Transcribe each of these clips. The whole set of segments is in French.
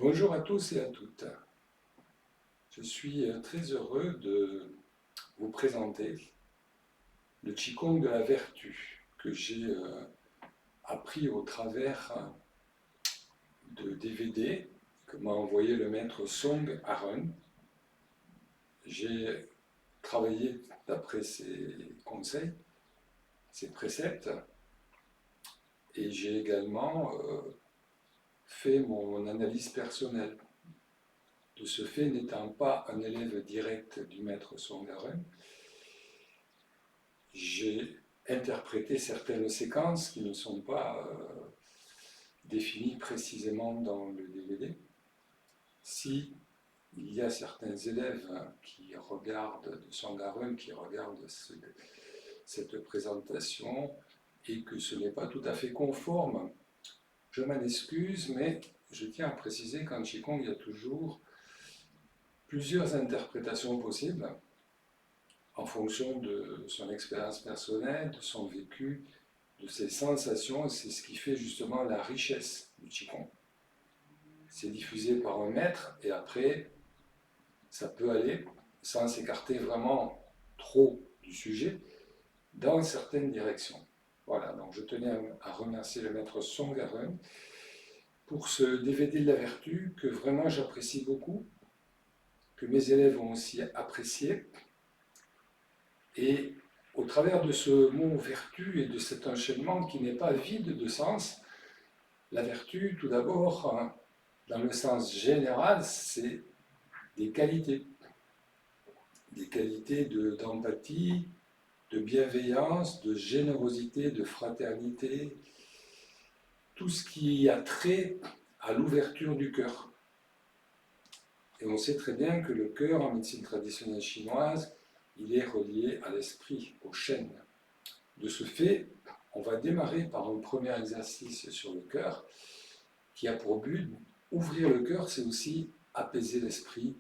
Bonjour à tous et à toutes. Je suis très heureux de vous présenter le Qigong de la vertu que j'ai appris au travers de DVD que m'a envoyé le maître Song Aaron. J'ai travaillé d'après ses conseils, ses préceptes, et j'ai également fait mon analyse personnelle. De ce fait, n'étant pas un élève direct du maître Song Aaron, j'ai interprété certaines séquences qui ne sont pas définies précisément dans le DVD. Si il y a certains élèves qui regardent de Song Aaron, qui regardent cette présentation et que ce n'est pas tout à fait conforme, je m'en excuse, mais je tiens à préciser qu'en Qigong, il y a toujours plusieurs interprétations possibles en fonction de son expérience personnelle, de son vécu, de ses sensations. C'est ce qui fait justement la richesse du Qigong. C'est diffusé par un maître et après, ça peut aller, sans s'écarter vraiment trop du sujet, dans certaines directions. Voilà, donc je tenais à remercier le maître Song Aaron pour ce DVD de la vertu que vraiment j'apprécie beaucoup, que mes élèves ont aussi apprécié. Et au travers de ce mot vertu et de cet enchaînement qui n'est pas vide de sens, la vertu, tout d'abord, dans le sens général, c'est des qualités d'empathie, de bienveillance, de générosité, de fraternité, tout ce qui a trait à l'ouverture du cœur. Et on sait très bien que le cœur, en médecine traditionnelle chinoise, il est relié à l'esprit, au shen. De ce fait, on va démarrer par un premier exercice sur le cœur qui a pour but ouvrir le cœur, c'est aussi apaiser l'esprit,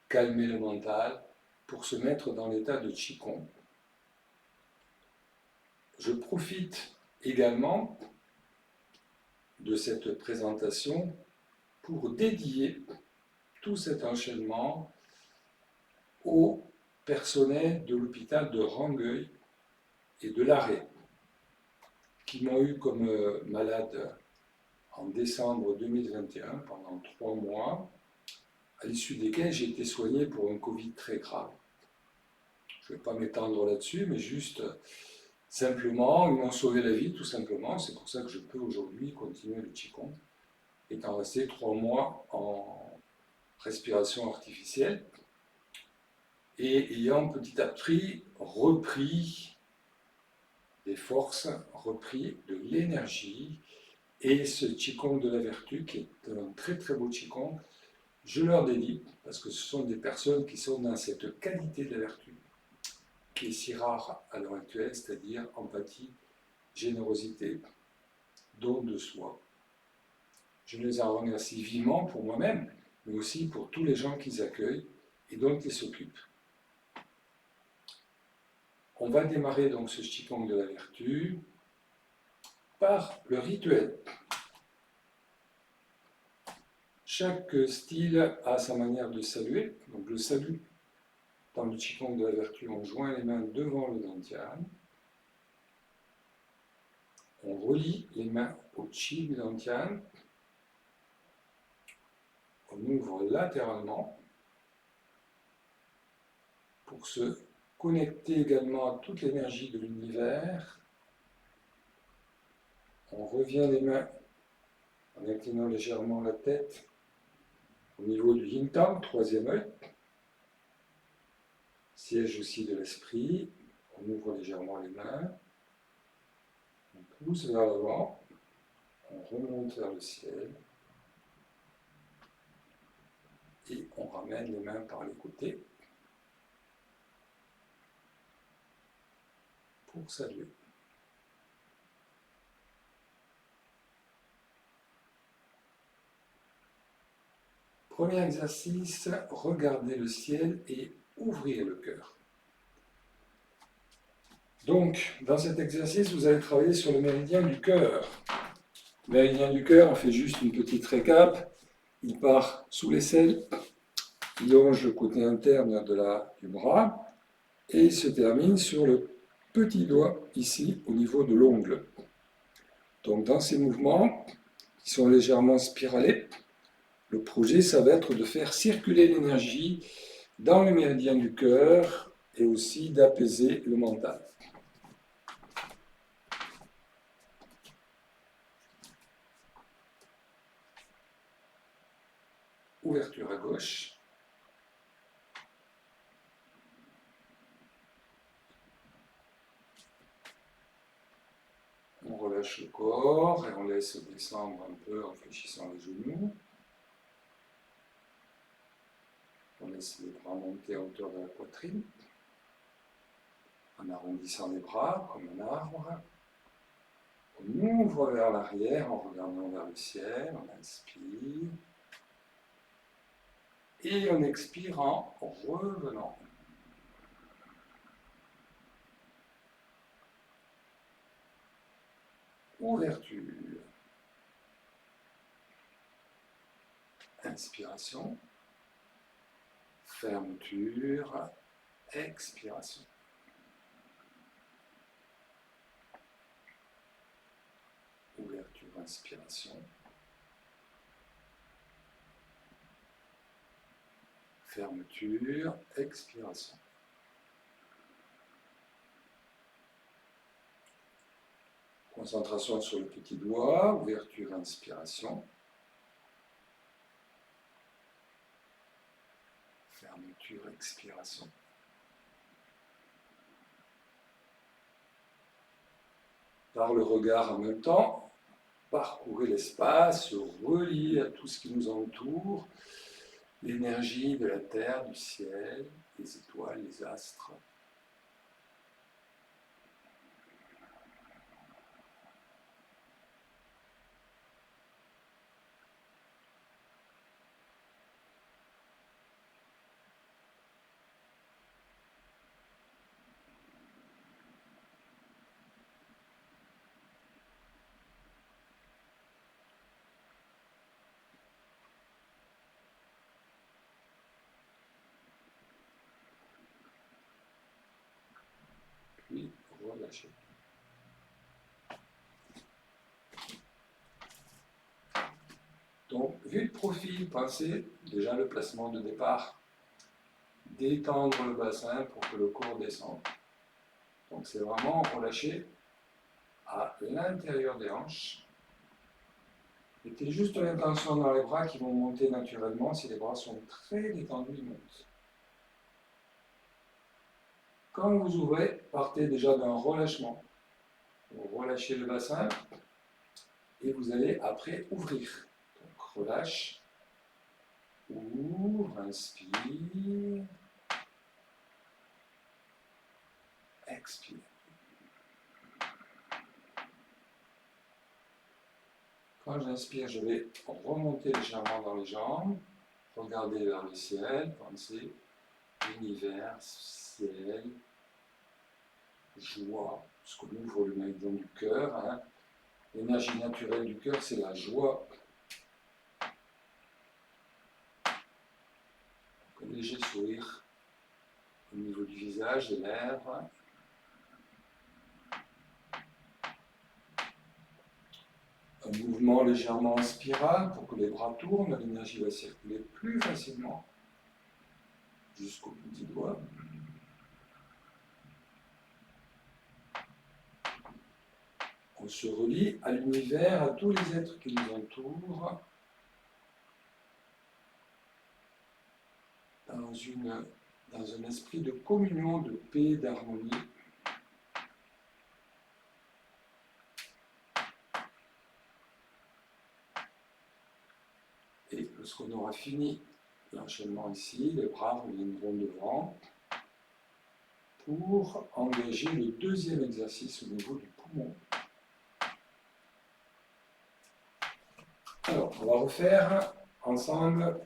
calmer le mental pour se mettre dans l'état de Qigong. Je profite également de cette présentation pour dédier tout cet enchaînement au personnel de l'hôpital de Rangueil et de l'Arrêt, qui m'ont eu comme malade en décembre 2021 pendant 3 mois, à l'issue desquels j'ai été soigné pour un Covid très grave. Je ne vais pas m'étendre là-dessus, mais juste simplement, ils m'ont sauvé la vie, tout simplement. C'est pour ça que je peux aujourd'hui continuer le Qigong, étant resté 3 mois en respiration artificielle et ayant petit à petit repris des forces, repris de l'énergie. Et ce Qigong de la vertu, qui est un très très beau Qigong, je leur dédie, parce que ce sont des personnes qui sont dans cette qualité de la vertu, qui est si rare à l'heure actuelle, c'est-à-dire empathie, générosité, don de soi. Je les en remercie vivement pour moi-même, mais aussi pour tous les gens qu'ils accueillent et dont ils s'occupent. On va démarrer donc ce Qigong de la vertu par le rituel. Chaque style a sa manière de saluer. Donc le salut dans le Qigong de la vertu, on joint les mains devant le dantian. On relie les mains au chi du dantian. On ouvre latéralement pour se connecter également à toute l'énergie de l'univers. On revient les mains en inclinant légèrement la tête au niveau du yin tang, troisième œil, siège aussi de l'esprit. On ouvre légèrement les mains, on pousse vers l'avant, on remonte vers le ciel et on ramène les mains par les côtés pour saluer. Premier exercice, regardez le ciel et ouvrez le cœur. Donc, dans cet exercice, vous allez travailler sur le méridien du cœur. Le méridien du cœur, on fait juste une petite récap. il part sous l'aisselle, il longe le côté interne du bras et il se termine sur le petit doigt ici au niveau de l'ongle. Donc dans ces mouvements qui sont légèrement spiralés, le projet ça va être de faire circuler l'énergie dans le méridien du cœur et aussi d'apaiser le mental. Ouverture à gauche. On relâche le corps et on laisse descendre un peu en fléchissant les genoux. On laisse les bras monter à hauteur de la poitrine, en arrondissant les bras comme un arbre. On ouvre vers l'arrière en regardant vers le ciel, on inspire. Et on expire en revenant. Ouverture. Inspiration. Fermeture. Expiration. Ouverture, inspiration. Fermeture, expiration. Concentration sur le petit doigt, ouverture, inspiration. Fermeture, expiration. Par le regard en même temps, parcourir l'espace, se relier à tout ce qui nous entoure, l'énergie de la terre, du ciel, les étoiles, les astres. Puis relâcher. Donc, vue de profil, pensez déjà le placement de départ. Détendre le bassin pour que le corps descende. Donc, c'est vraiment relâcher à l'intérieur des hanches. Mettez juste l'intention dans les bras qui vont monter naturellement. Si les bras sont très détendus, ils montent. Quand vous ouvrez, partez déjà d'un relâchement. Vous relâchez le bassin et vous allez après ouvrir. Donc relâche, ouvre, inspire, expire. Quand j'inspire, je vais remonter légèrement dans les jambes, regarder vers le ciel, pensez univers, ciel, joie, parce qu'on ouvre le méridien du cœur. Hein. L'énergie naturelle du cœur, c'est la joie. Un léger sourire au niveau du visage, des lèvres. Un mouvement légèrement en spirale pour que les bras tournent, l'énergie va circuler plus facilement jusqu'au petit doigt. On se relie à l'univers, à tous les êtres qui nous entourent, dans un esprit de communion, de paix, d'harmonie. Et lorsqu'on aura fini l'enchaînement ici, les bras reviendront devant pour engager le deuxième exercice au niveau du poumon. Alors, on va refaire ensemble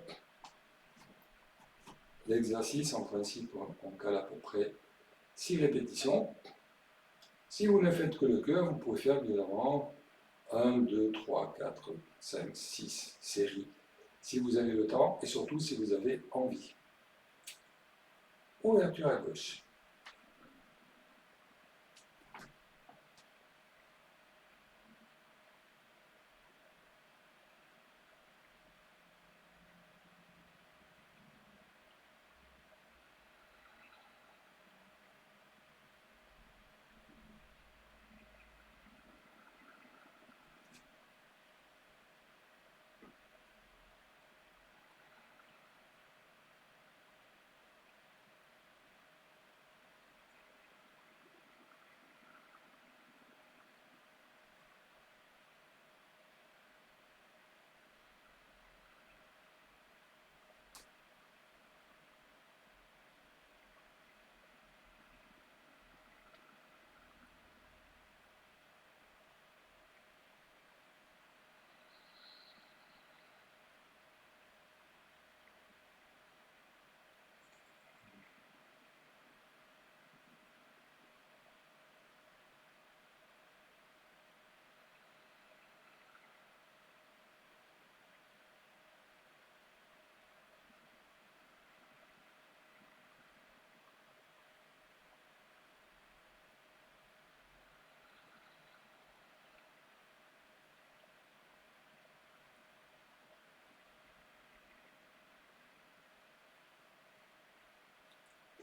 l'exercice. En principe, on cale à peu près 6 répétitions. Si vous ne faites que le cœur, vous pouvez faire évidemment 1, 2, 3, 4, 5, 6 séries. si vous avez le temps et surtout si vous avez envie. Ouverture à gauche.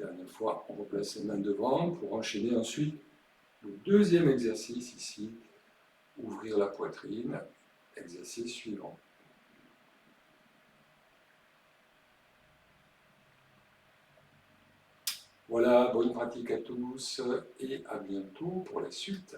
Dernière fois, on replace les mains devant pour enchaîner ensuite le deuxième exercice ici, ouvrir la poitrine, exercice suivant. Voilà, bonne pratique à tous et à bientôt pour la suite.